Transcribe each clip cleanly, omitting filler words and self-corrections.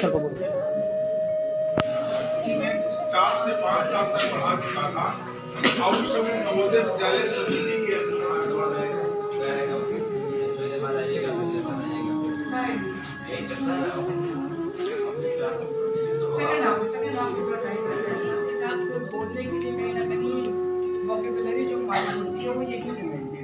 Sir को बोलो। 4 से 5 साल तक पढ़ा चुका था और उस समय नवोदय विद्यालय समिति के बोलने के लिए कहीं ना कहीं वोकैबुलरी जो हमारी होती है वो यही से मिलती है।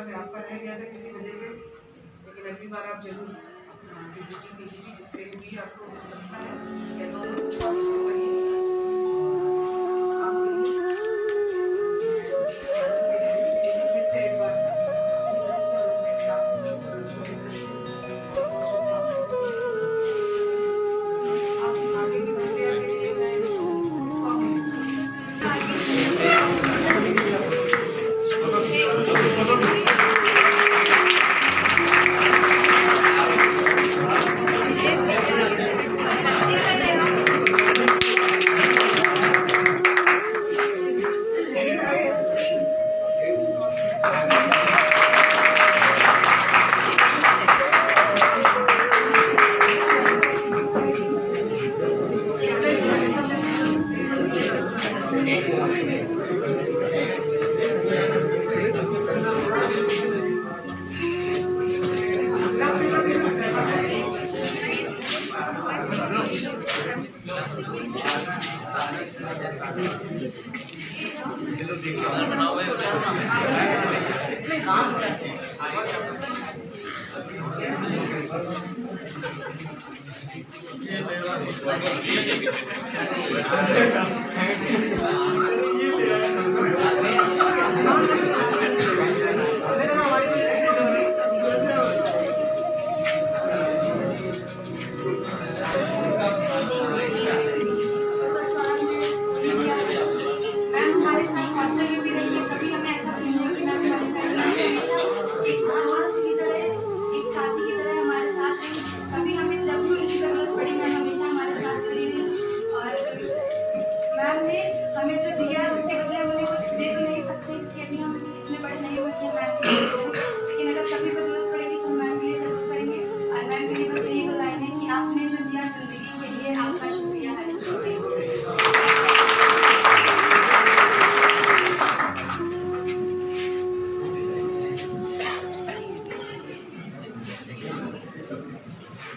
में आपका रह गया था किसी वजह से, लेकिन अगली बार आप जरूर PGT जिसके लिए आपको लगता है या तो फिर से एक बार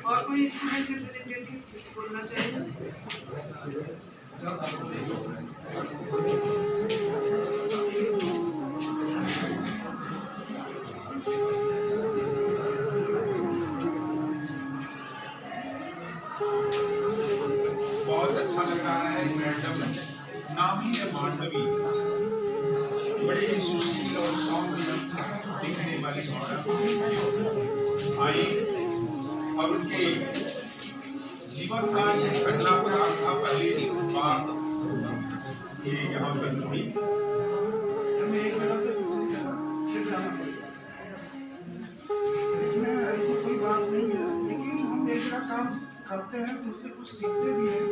और कोई स्टूडेंट रिप्रेजेंटेटिव बोलना चाहिए? बहुत अच्छा लग रहा है। मैडम नाम ही है मांडवी, बड़े सुशील और सौम्य दिखने वाली औरत आई और उनके जीवन का घटना प्रवाह था। पहली बार ये यहाँ पर हुई। हमें एक जगह से दूसरी जगह फिर जाना पड़ेगा, इसमें ऐसी कोई बात नहीं है, लेकिन हम एक जगह काम करते हैं तो उससे कुछ सीखते भी हैं,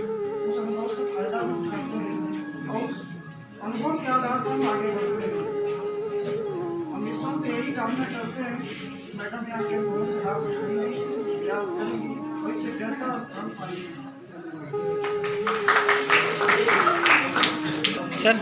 उस अनुभव से फायदा भी उठाते हैं और उस अनुभव के आधार पर हम आगे बढ़ते हैं। हम ईश्वर से यही कामना करते हैं मैडम यहाँ के बहुत से लाभ उठाने की प्रयास करेंगी, वैसे जनता स्थान पाएंगे। चल